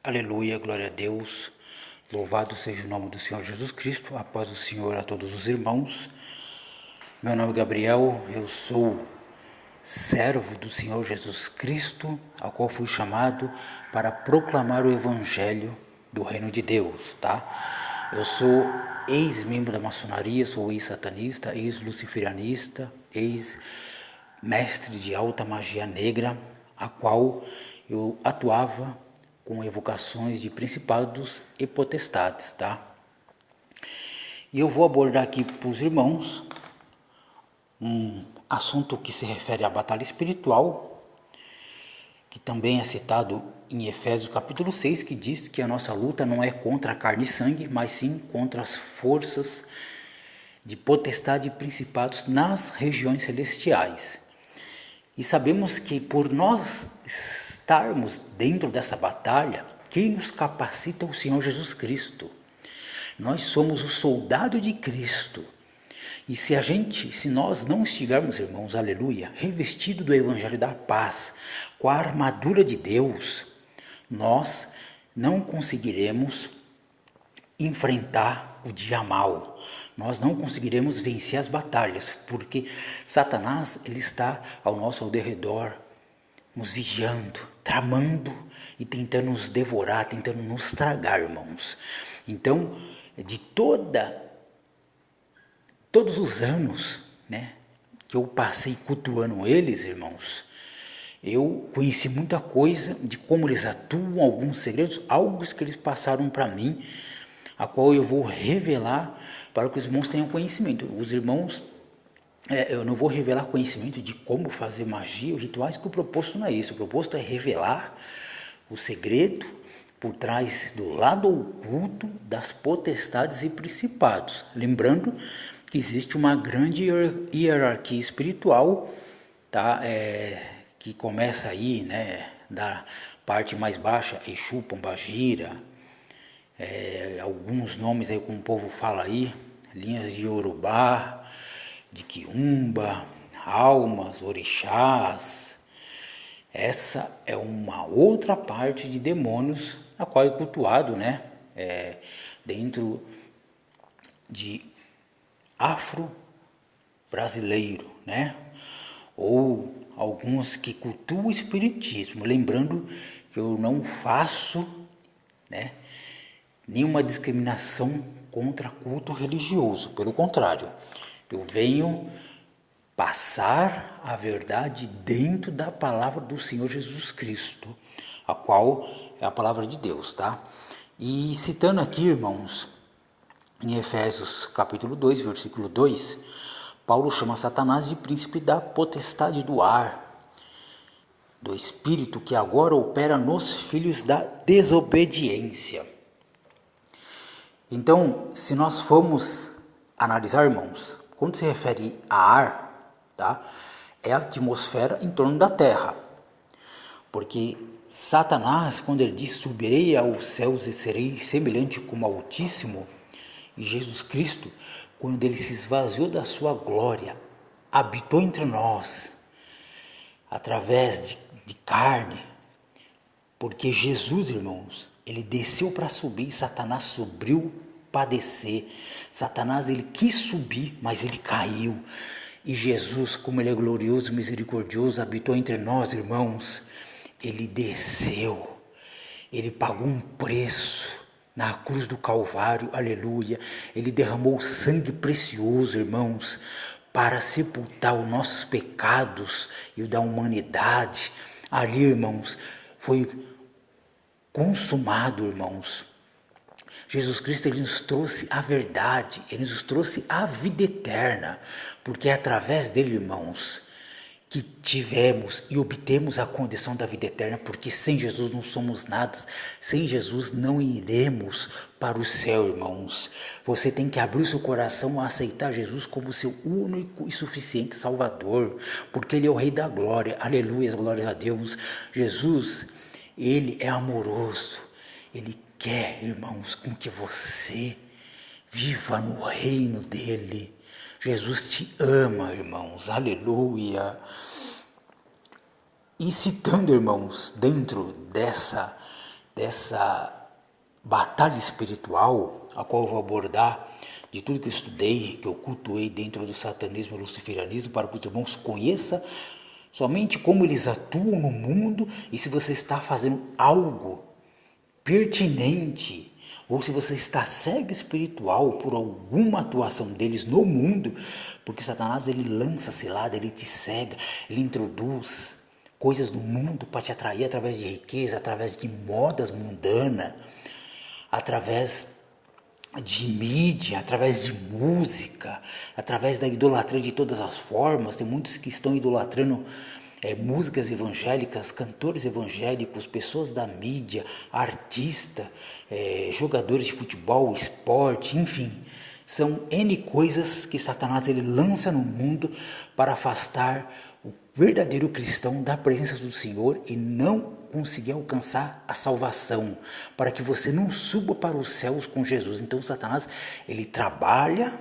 Aleluia, glória a Deus, louvado seja o nome do Senhor Jesus Cristo, a paz do Senhor a todos os irmãos. Meu nome é Gabriel, eu sou servo do Senhor Jesus Cristo, ao qual fui chamado para proclamar o Evangelho do Reino de Deus, tá? Eu sou ex-membro da maçonaria, sou ex-satanista, ex-luciferianista, ex-mestre de alta magia negra, a qual eu atuava com evocações de principados e potestades, tá? E eu vou abordar aqui para os irmãos um assunto que se refere à batalha espiritual, que também é citado em Efésios capítulo 6, que diz que a nossa luta não é contra a carne e sangue, mas sim contra as forças de potestade e principados nas regiões celestiais. E sabemos que por nós estarmos dentro dessa batalha, quem nos capacita é o Senhor Jesus Cristo. Nós somos o soldado de Cristo. E se nós não estivermos, irmãos, aleluia, revestido do Evangelho da paz, com a armadura de Deus, nós não conseguiremos enfrentar o dia mau. Nós não conseguiremos vencer as batalhas, porque Satanás ele está ao nosso derredor, nos vigiando, tramando e tentando nos devorar, tentando nos tragar, irmãos. Então, de todos os anos, né, que eu passei cultuando eles, irmãos, eu conheci muita coisa de como eles atuam, alguns segredos, algo que eles passaram para mim, a qual eu vou revelar para que os irmãos tenham conhecimento. Os irmãos, eu não vou revelar conhecimento de como fazer magia, rituais, que o proposto não é isso. O proposto é revelar o segredo por trás do lado oculto das potestades e principados. Lembrando que existe uma grande hierarquia espiritual, tá? Que começa aí, né, da parte mais baixa, Exu, Pombagira, alguns nomes aí como o povo fala aí, linhas de Yorubá, de Quiumba, almas, orixás. Essa é uma outra parte de demônios a qual é cultuado, né, dentro de afro-brasileiro, né, ou alguns que cultuam o espiritismo, lembrando que eu não faço, né, nenhuma discriminação contra culto religioso, pelo contrário, eu venho passar a verdade dentro da palavra do Senhor Jesus Cristo, a qual é a palavra de Deus, tá? E citando aqui, irmãos, em Efésios capítulo 2, versículo 2, Paulo chama Satanás de príncipe da potestade do ar, do espírito que agora opera nos filhos da desobediência. Então, se nós formos analisar, irmãos, quando se refere a ar, tá, é a atmosfera em torno da Terra. Porque Satanás, quando ele diz, subirei aos céus e serei semelhante como ao Altíssimo, e Jesus Cristo, quando ele se esvaziou da sua glória, habitou entre nós, através de carne, porque Jesus, irmãos, ele desceu para subir e Satanás subiu para descer. Satanás, ele quis subir, mas ele caiu. E Jesus, como ele é glorioso e misericordioso, habitou entre nós, irmãos. Ele desceu. Ele pagou um preço na cruz do Calvário, aleluia. Ele derramou sangue precioso, irmãos, para sepultar os nossos pecados e o da humanidade. Ali, irmãos, foi consumado, irmãos. Jesus Cristo, ele nos trouxe a verdade, ele nos trouxe a vida eterna, porque é através dele, irmãos, que tivemos e obtemos a condição da vida eterna, porque sem Jesus não somos nada, sem Jesus não iremos para o céu, irmãos. Você tem que abrir o seu coração a aceitar Jesus como seu único e suficiente Salvador, porque ele é o Rei da glória, aleluia, glória a Deus. Jesus, ele é amoroso, ele quer, irmãos, com que você viva no reino dele. Jesus te ama, irmãos, aleluia. E citando, irmãos, dentro dessa dessa batalha espiritual, a qual eu vou abordar de tudo que eu estudei, que eu cultuei dentro do satanismo e luciferianismo, para que os irmãos conheçam somente como eles atuam no mundo e se você está fazendo algo pertinente ou se você está cego espiritual por alguma atuação deles no mundo, porque Satanás ele lança cilada, ele te cega, ele introduz coisas no mundo para te atrair através de riqueza, através de modas mundanas, através de mídia, através de música, através da idolatria de todas as formas. Tem muitos que estão idolatrando músicas evangélicas, cantores evangélicos, pessoas da mídia, artistas, jogadores de futebol, esporte, enfim. São N coisas que Satanás ele lança no mundo para afastar o verdadeiro cristão da presença do Senhor e não conseguir alcançar a salvação, para que você não suba para os céus com Jesus. Então Satanás ele trabalha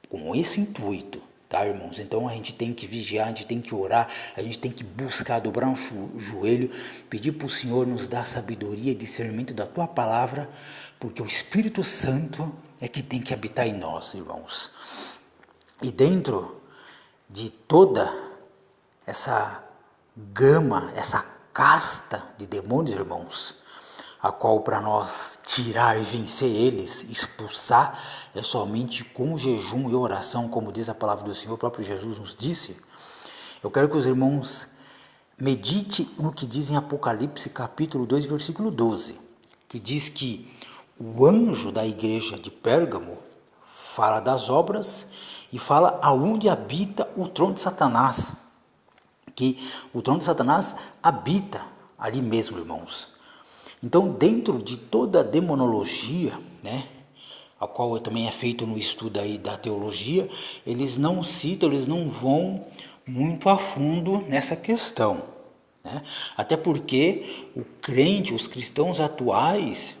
com esse intuito, tá, irmãos? Então a gente tem que vigiar, a gente tem que orar, a gente tem que buscar, dobrar um joelho, pedir para o Senhor nos dar sabedoria e discernimento da tua palavra, porque o Espírito Santo é que tem que habitar em nós, irmãos. E dentro de toda essa gama, essa casta de demônios, irmãos, a qual para nós tirar e vencer eles, expulsar, é somente com jejum e oração, como diz a palavra do Senhor, o próprio Jesus nos disse. Eu quero que os irmãos meditem no que diz em Apocalipse capítulo 2, versículo 12, que diz que o anjo da igreja de Pérgamo fala das obras e fala aonde habita o trono de Satanás, que o trono de Satanás habita ali mesmo, irmãos. Então, dentro de toda a demonologia, né, a qual também é feito no estudo aí da teologia, eles não citam, eles não vão muito a fundo nessa questão, né? Até porque o crente, os cristãos atuais,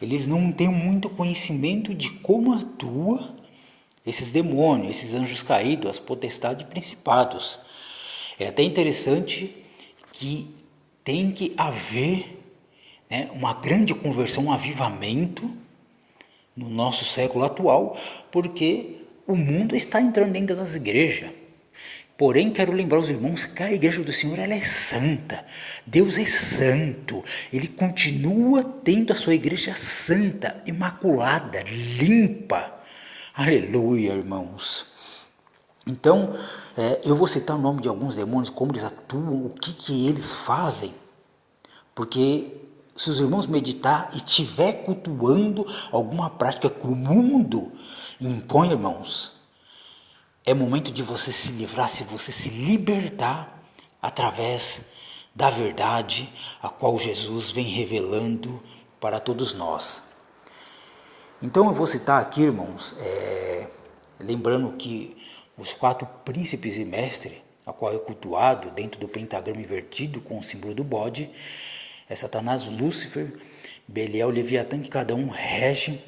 eles não têm muito conhecimento de como atua esses demônios, esses anjos caídos, as potestades e principados. É até interessante que tem que haver uma grande conversão, um avivamento no nosso século atual, porque o mundo está entrando dentro das igrejas. Porém, quero lembrar os irmãos que a igreja do Senhor ela é santa. Deus é santo. Ele continua tendo a sua igreja santa, imaculada, limpa. Aleluia, irmãos. Então, eu vou citar o nome de alguns demônios, como eles atuam, o que eles fazem. Porque se os irmãos meditar e estiver cultuando alguma prática que o mundo impõe, irmãos, é momento de você se livrar, se você se libertar através da verdade a qual Jesus vem revelando para todos nós. Então eu vou citar aqui, irmãos, lembrando que os 4 príncipes e mestres, a qual é cultuado dentro do pentagrama invertido com o símbolo do bode, é Satanás, Lúcifer, Belial, Leviatã, que cada um rege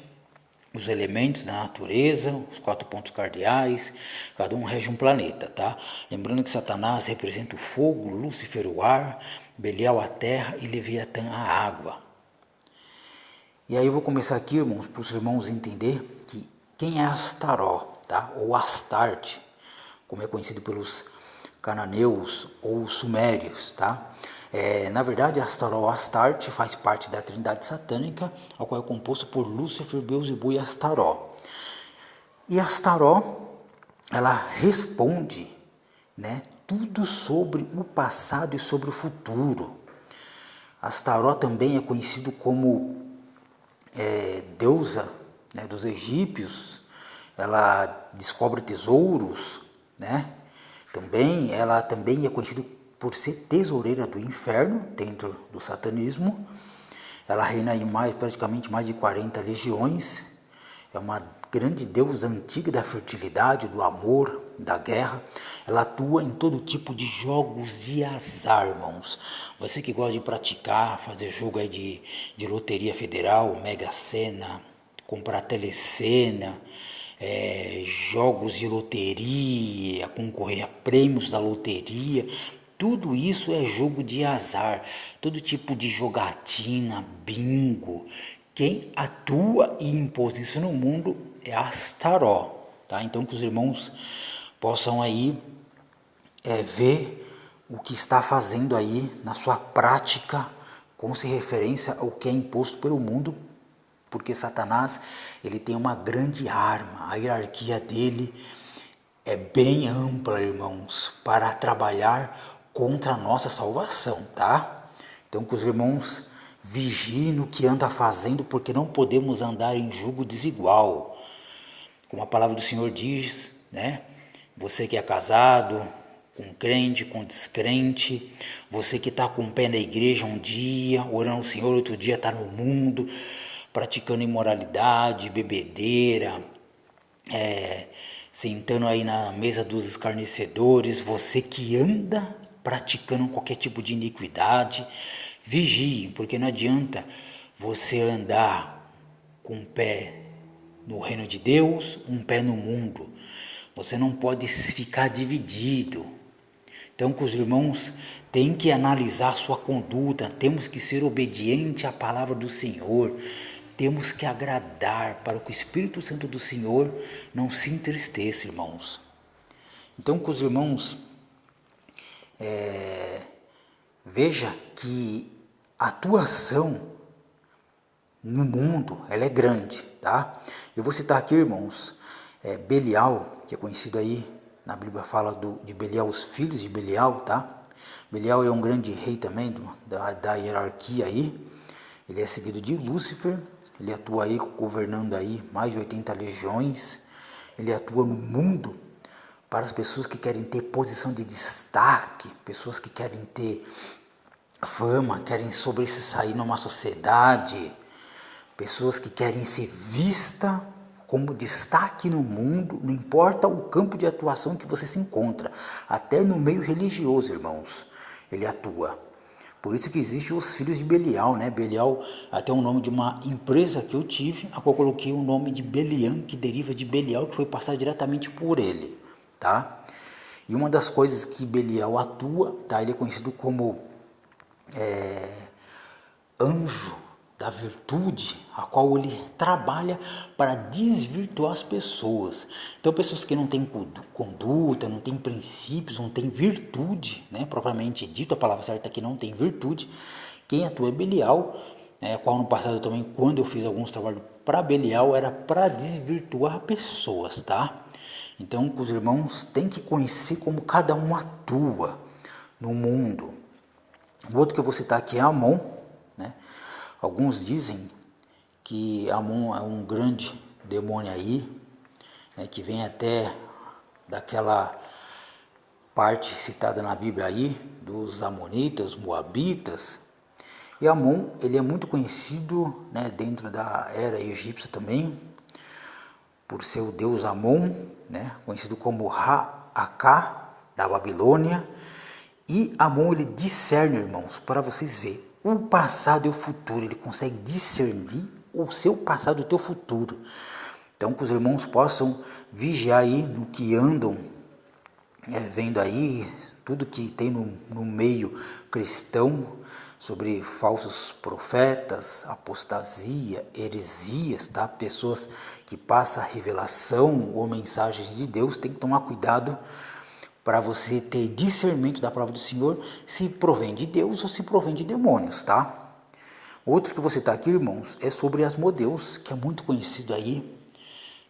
os elementos da natureza, os 4 pontos cardeais, cada um rege um planeta, tá? Lembrando que Satanás representa o fogo, Lúcifer o ar, Belial a terra e Leviatã a água. E aí eu vou começar aqui, irmãos, para os irmãos entender que quem é Astaró, tá? Ou Astarte, como é conhecido pelos cananeus ou sumérios, tá? Na verdade, Astaró ou Astarte faz parte da trindade satânica, a qual é composto por Lúcifer, Beelzebub e Astaró. E Astaró, ela responde, tudo sobre o passado e sobre o futuro. Astaró também é conhecido como deusa dos egípcios. Ela descobre tesouros, Ela também é conhecida por ser tesoureira do inferno, dentro do satanismo. Ela reina em praticamente mais de 40 legiões. É uma grande deusa antiga da fertilidade, do amor, da guerra. Ela atua em todo tipo de jogos de azar, irmãos. Você que gosta de praticar, fazer jogo aí de loteria federal, Mega Sena, comprar telecena, jogos de loteria, concorrer a prêmios da loteria, Tudo isso é jogo de azar, todo tipo de jogatina, bingo. Quem atua e impôs isso no mundo é Astaró, tá? Então que os irmãos possam aí ver o que está fazendo aí na sua prática com se referência ao que é imposto pelo mundo, porque Satanás ele tem uma grande arma, a hierarquia dele é bem ampla, irmãos, para trabalhar contra a nossa salvação, tá? Então que os irmãos vigiem no que anda fazendo, porque não podemos andar em julgo desigual. Como a palavra do Senhor diz, né? Você que é casado, com crente, com descrente, você que está com o pé na igreja um dia, orando ao Senhor, outro dia está no mundo, praticando imoralidade, bebedeira, sentando aí na mesa dos escarnecedores, você que anda praticando qualquer tipo de iniquidade, vigie, porque não adianta você andar com um pé no reino de Deus, um pé no mundo. Você não pode ficar dividido. Então, que os irmãos têm que analisar sua conduta, temos que ser obedientes à palavra do Senhor, temos que agradar para que o Espírito Santo do Senhor não se entristeça, irmãos. Então, que os irmãos veja que a atuação no mundo, ela é grande, tá? Eu vou citar aqui, irmãos, Belial, que é conhecido aí, na Bíblia fala de Belial, os filhos de Belial, tá? Belial é um grande rei também da hierarquia aí, ele é seguido de Lúcifer, ele atua aí governando aí mais de 80 legiões, ele atua no mundo para as pessoas que querem ter posição de destaque, pessoas que querem ter fama, querem sobressair numa sociedade, pessoas que querem ser vistas como destaque no mundo, não importa o campo de atuação que você se encontra, até no meio religioso, irmãos, ele atua. Por isso que existem os filhos de Belial, né? Belial, até o nome de uma empresa que eu tive, a qual eu coloquei o nome de Belian, que deriva de Belial, que foi passado diretamente por ele, tá? E uma das coisas que Belial atua, tá? Ele é conhecido como anjo da virtude, a qual ele trabalha para desvirtuar as pessoas. Então, pessoas que não têm conduta, não têm princípios, não têm virtude, né, propriamente dito, a palavra certa aqui não tem virtude, quem atua é Belial, qual no passado também, quando eu fiz alguns trabalhos para Belial, era para desvirtuar pessoas, tá? Então, os irmãos têm que conhecer como cada um atua no mundo. O outro que eu vou citar aqui é Amon, né? Alguns dizem que Amon é um grande demônio aí, né, que vem até daquela parte citada na Bíblia aí, dos Amonitas, Moabitas. E Amon, ele é muito conhecido, né, dentro da era egípcia também, por ser o deus Amon, né, conhecido como Ra-Aká, da Babilônia. E Amon, ele discerne, irmãos, para vocês verem, o passado e o futuro, ele consegue discernir o seu passado e o teu futuro. Então, que os irmãos possam vigiar aí no que andam vendo aí, tudo que tem no meio cristão, sobre falsos profetas, apostasia, heresias, tá? Pessoas que passam a revelação ou mensagens de Deus, tem que tomar cuidado para você ter discernimento da palavra do Senhor, se provém de Deus ou se provém de demônios, tá? Outro que você está aqui, irmãos, é sobre Asmodeus, que é muito conhecido aí,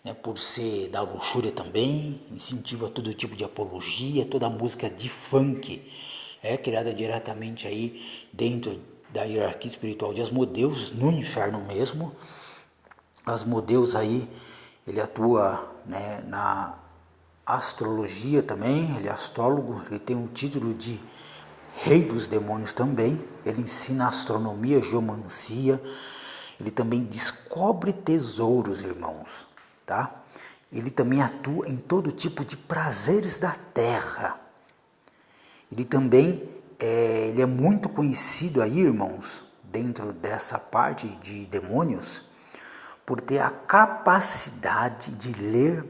né, por ser da luxúria também, incentiva todo tipo de apologia, toda música de funk é criada diretamente aí dentro da hierarquia espiritual de Asmodeus, no inferno mesmo. Asmodeus aí, ele atua, né, na astrologia também, ele é astrólogo, ele tem o título de rei dos demônios também, ele ensina astronomia, geomancia, ele também descobre tesouros, irmãos, tá? Ele também atua em todo tipo de prazeres da terra. Ele também ele é muito conhecido aí, irmãos, dentro dessa parte de demônios, por ter a capacidade de ler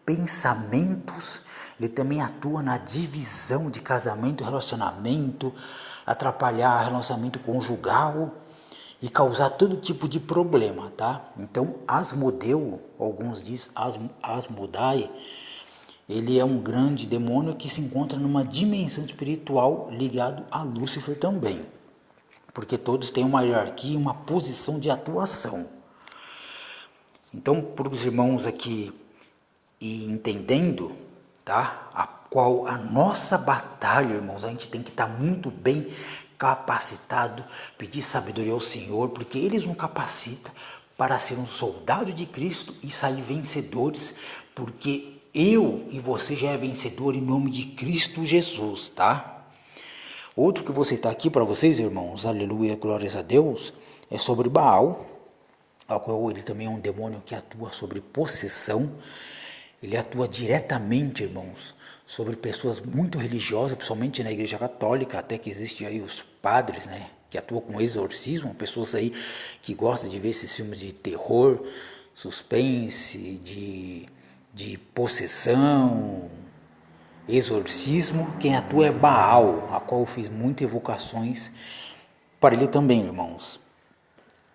pensamentos, ele também atua na divisão de casamento e relacionamento, atrapalhar relacionamento conjugal e causar todo tipo de problema, tá? Então, Asmodeu, alguns dizem Asmodai, ele é um grande demônio que se encontra numa dimensão espiritual ligado a Lúcifer também, porque todos têm uma hierarquia e uma posição de atuação. Então, para os irmãos aqui e entendendo, tá? Qual a nossa batalha, irmãos, a gente tem que estar muito bem capacitado, pedir sabedoria ao Senhor, porque Ele nos capacita para ser um soldado de Cristo e sair vencedores, porque eu e você já é vencedor em nome de Cristo Jesus, tá? Outro que vou citar aqui para vocês, irmãos, aleluia, glórias a Deus, é sobre Baal, ao qual ele também é um demônio que atua sobre possessão. Ele atua diretamente, irmãos, sobre pessoas muito religiosas, principalmente na Igreja Católica, até que existem aí os padres, né, que atuam com exorcismo, pessoas aí que gostam de ver esses filmes de terror, suspense, de possessão, exorcismo. Quem atua é Baal, a qual eu fiz muitas evocações para ele também, irmãos.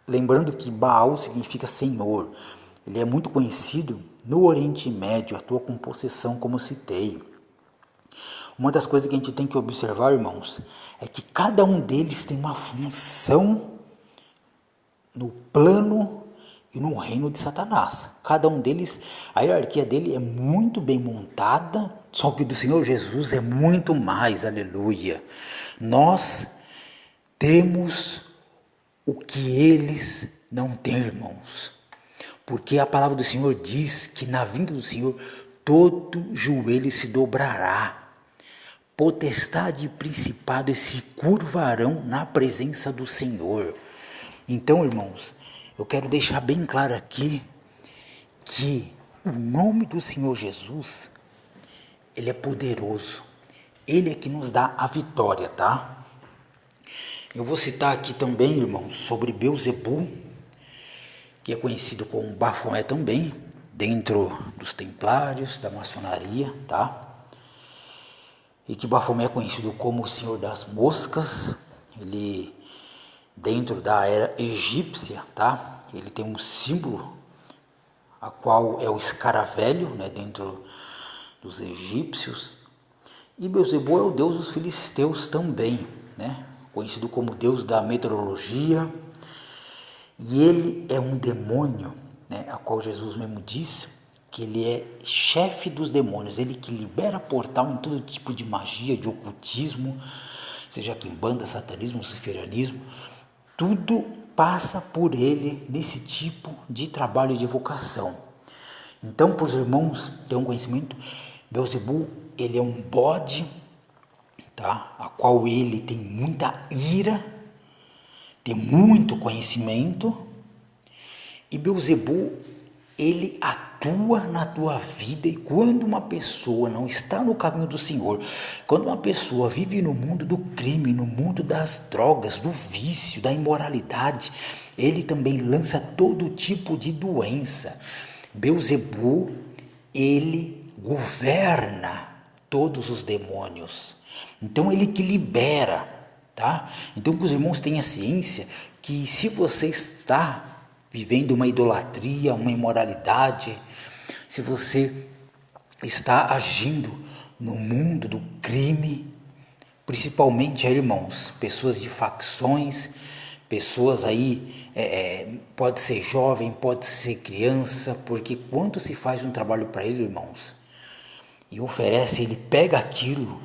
Lembrando que Baal significa Senhor, ele é muito conhecido no Oriente Médio, atua com possessão, como eu citei. Uma das coisas que a gente tem que observar, irmãos, é que cada um deles tem uma função no plano e no reino de Satanás. Cada um deles, a hierarquia dele é muito bem montada, só que do Senhor Jesus é muito mais, aleluia. Nós temos o que eles não têm, irmãos. Porque a palavra do Senhor diz que na vinda do Senhor todo joelho se dobrará. Potestade e principado se curvarão na presença do Senhor. Então, irmãos, eu quero deixar bem claro aqui que o nome do Senhor Jesus, ele é poderoso. Ele é que nos dá a vitória, tá? Eu vou citar aqui também, irmãos, sobre Beelzebul, que é conhecido como Bafomé também, dentro dos templários, da maçonaria, tá? E que Bafomé é conhecido como o Senhor das Moscas. Ele, dentro da era egípcia, tá? Ele tem um símbolo, a qual é o escaravelho, né, dentro dos egípcios. E Beelzebul é o deus dos filisteus também, né? Conhecido como deus da meteorologia, e ele é um demônio, né, a qual Jesus mesmo disse que ele é chefe dos demônios, ele que libera portal em todo tipo de magia, de ocultismo, seja quimbanda, satanismo, luciferianismo, tudo passa por ele nesse tipo de trabalho de evocação. Então, para os irmãos ter um conhecimento, Beelzebul, ele é um bode, tá? A qual ele tem muita ira, tem muito conhecimento, e Beelzebul, ele atua na tua vida. E quando uma pessoa não está no caminho do Senhor, quando uma pessoa vive no mundo do crime, no mundo das drogas, do vício, da imoralidade, ele também lança todo tipo de doença. Beelzebul, ele governa todos os demônios. Então ele que libera, tá? Então que os irmãos tenham ciência que se você está vivendo uma idolatria, uma imoralidade, se você está agindo no mundo do crime, principalmente, irmãos, pessoas de facções, pessoas aí, pode ser jovem, pode ser criança, porque quando se faz um trabalho para ele, irmãos, e oferece, ele pega aquilo,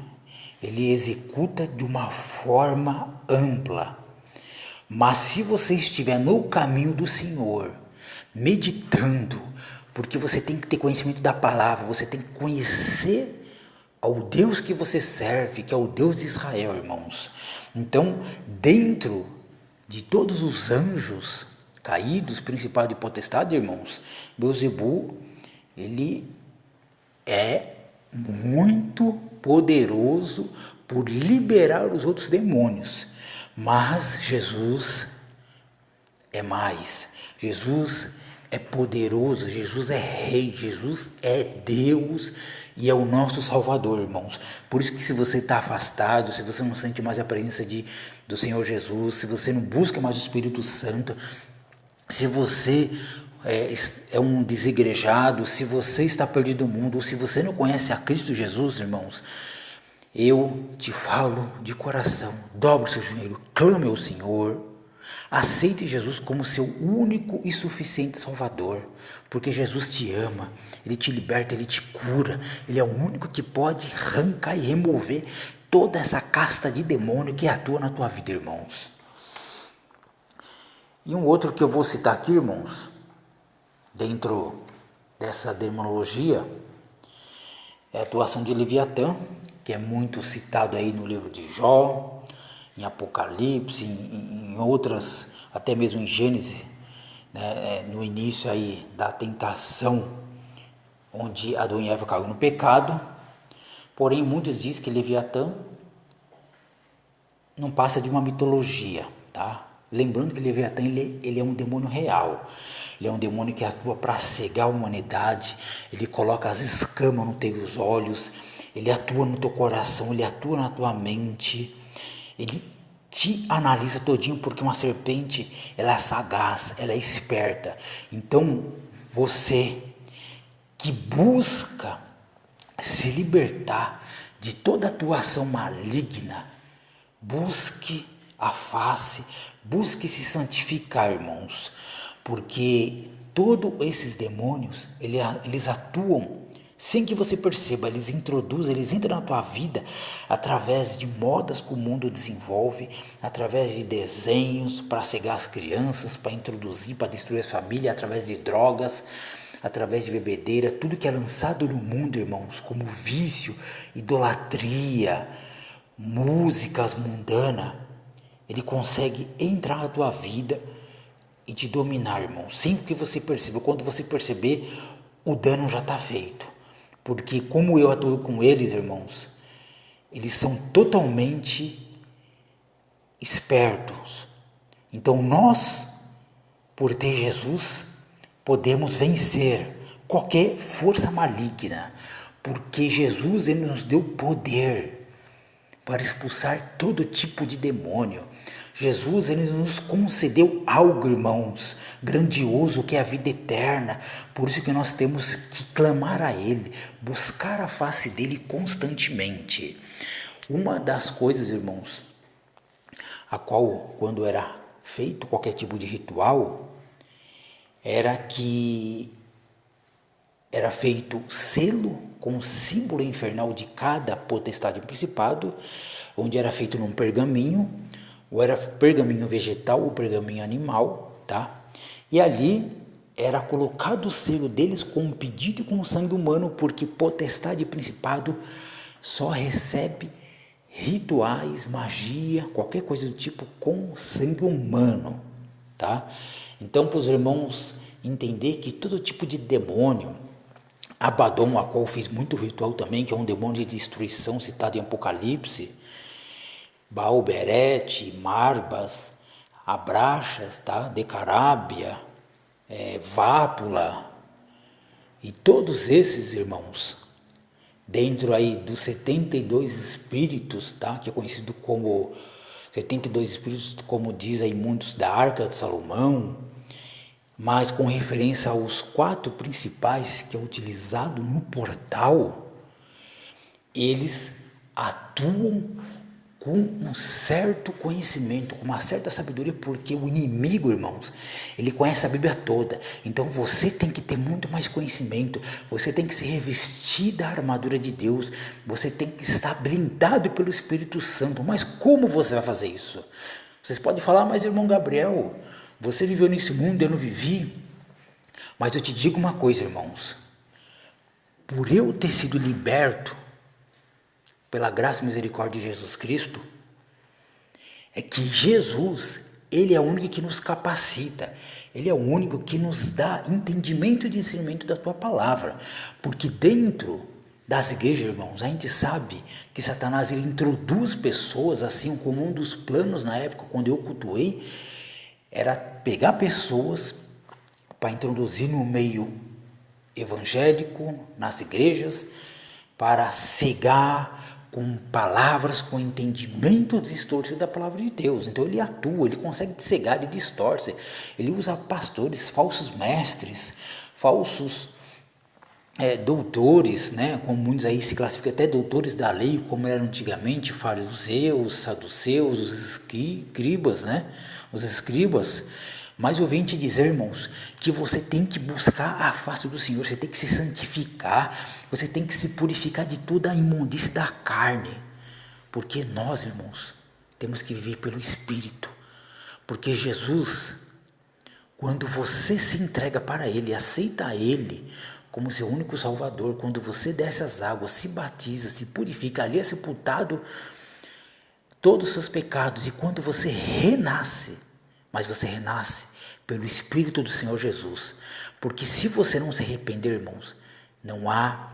ele executa de uma forma ampla. Mas se você estiver no caminho do Senhor, meditando, porque você tem que ter conhecimento da palavra, você tem que conhecer ao Deus que você serve, que é o Deus de Israel, irmãos. Então, dentro de todos os anjos caídos, principado e potestade, irmãos, Beelzebul, ele é muito poderoso por liberar os outros demônios. Mas Jesus é mais. Jesus é poderoso, Jesus é rei, Jesus é Deus e é o nosso Salvador, irmãos. Por isso que se você está afastado, se você não sente mais a presença do Senhor Jesus, se você não busca mais o Espírito Santo, se você é um desigrejado, se você está perdido no mundo, ou se você não conhece a Cristo Jesus, irmãos, eu te falo de coração, dobre o seu joelho, clame ao Senhor, aceite Jesus como seu único e suficiente Salvador, porque Jesus te ama, Ele te liberta, Ele te cura, Ele é o único que pode arrancar e remover toda essa casta de demônio que atua na tua vida, irmãos. E um outro que eu vou citar aqui, irmãos, dentro dessa demonologia, é a atuação de Leviatã, que é muito citado aí no livro de Jó, em Apocalipse, em outras, até mesmo em Gênesis, né, no início aí da tentação, onde Adão e Eva caiu no pecado. Porém, muitos dizem que Leviatã não passa de uma mitologia, tá? Lembrando que Leviatã ele é um demônio real. Ele é um demônio que atua para cegar a humanidade. Ele coloca as escamas nos teus olhos. Ele atua no teu coração. Ele atua na tua mente. Ele te analisa todinho, porque uma serpente, ela é sagaz, ela é esperta. Então, você que busca se libertar de toda atuação maligna, busque a face, busque se santificar, irmãos, porque todos esses demônios, eles atuam sem que você perceba, eles introduzem, eles entram na tua vida através de modas que o mundo desenvolve, através de desenhos para cegar as crianças, para introduzir, para destruir as famílias, através de drogas, através de bebedeira, tudo que é lançado no mundo, irmãos, como vício, idolatria, músicas mundanas, ele consegue entrar na tua vida e te dominar, irmão, sem que você perceba. Quando você perceber, o dano já está feito, porque como eu atuo com eles, irmãos, eles são totalmente espertos. Então nós, por ter Jesus, podemos vencer qualquer força maligna, porque Jesus ele nos deu poder para expulsar todo tipo de demônio. Jesus ele nos concedeu algo, irmãos, grandioso, que é a vida eterna. Por isso que nós temos que clamar a Ele, buscar a face dEle constantemente. Uma das coisas, irmãos, a qual quando era feito qualquer tipo de ritual, era que era feito selo com o símbolo infernal de cada potestade e principado, onde era feito num pergaminho, ou era pergaminho vegetal ou pergaminho animal, tá? E ali era colocado o selo deles com um pedido e com o sangue humano, porque potestade e principado só recebe rituais, magia, qualquer coisa do tipo com sangue humano, tá? Então, para os irmãos entender que todo tipo de demônio, Abaddon, a qual fez muito ritual também, que é um demônio de destruição citado em Apocalipse, Baal-Berete, Marbas, Abraxas, tá? Decarábia, Vápula, e todos esses, irmãos, dentro aí dos 72 espíritos, tá? Que é conhecido como 72 espíritos, como diz aí muitos, da Arca de Salomão, mas com referência aos 4 principais que é utilizado no portal, eles atuam com um certo conhecimento, com uma certa sabedoria, porque o inimigo, irmãos, ele conhece a Bíblia toda. Então você tem que ter muito mais conhecimento, você tem que se revestir da armadura de Deus, você tem que estar blindado pelo Espírito Santo. Mas como você vai fazer isso? Vocês podem falar, mas irmão Gabriel, você viveu nesse mundo, eu não vivi. Mas eu te digo uma coisa, irmãos, por eu ter sido liberto pela graça e misericórdia de Jesus Cristo, é que Jesus, Ele é o único que nos capacita, Ele é o único que nos dá entendimento e discernimento da Tua Palavra, porque dentro das igrejas, irmãos, a gente sabe que Satanás ele introduz pessoas, assim como um dos planos na época, quando eu cultuei, era pegar pessoas para introduzir no meio evangélico, nas igrejas, para cegar com palavras, com entendimento distorcido da palavra de Deus. Então ele atua, ele consegue cegar, ele distorce, ele usa pastores, falsos mestres, falsos doutores, né, como muitos aí se classificam até doutores da lei, como eram antigamente, fariseus, saduceus, os escribas, né, os escribas. Mas eu venho te dizer, irmãos, que você tem que buscar a face do Senhor, você tem que se santificar, você tem que se purificar de toda a imundície da carne, porque nós, irmãos, temos que viver pelo Espírito, porque Jesus, quando você se entrega para Ele, aceita Ele como seu único Salvador, quando você desce as águas, se batiza, se purifica, ali é sepultado todos os seus pecados, e quando você renasce, mas você renasce pelo Espírito do Senhor Jesus, porque se você não se arrepender, irmãos, não há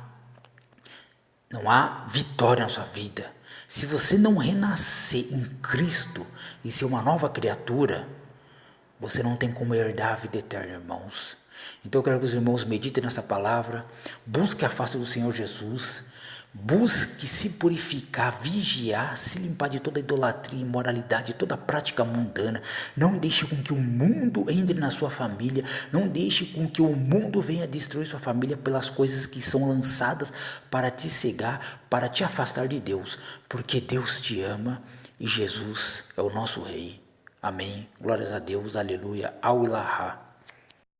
vitória na sua vida. Se você não renascer em Cristo e ser uma nova criatura, você não tem como herdar a vida eterna, irmãos. Então eu quero que os irmãos meditem nessa palavra, busque a face do Senhor Jesus, busque se purificar, vigiar, se limpar de toda idolatria, imoralidade, toda prática mundana. Não deixe com que o mundo entre na sua família, não deixe com que o mundo venha destruir sua família pelas coisas que são lançadas para te cegar, para te afastar de Deus, porque Deus te ama e Jesus é o nosso Rei. Amém. Glórias a Deus, aleluia, ao Ilahá.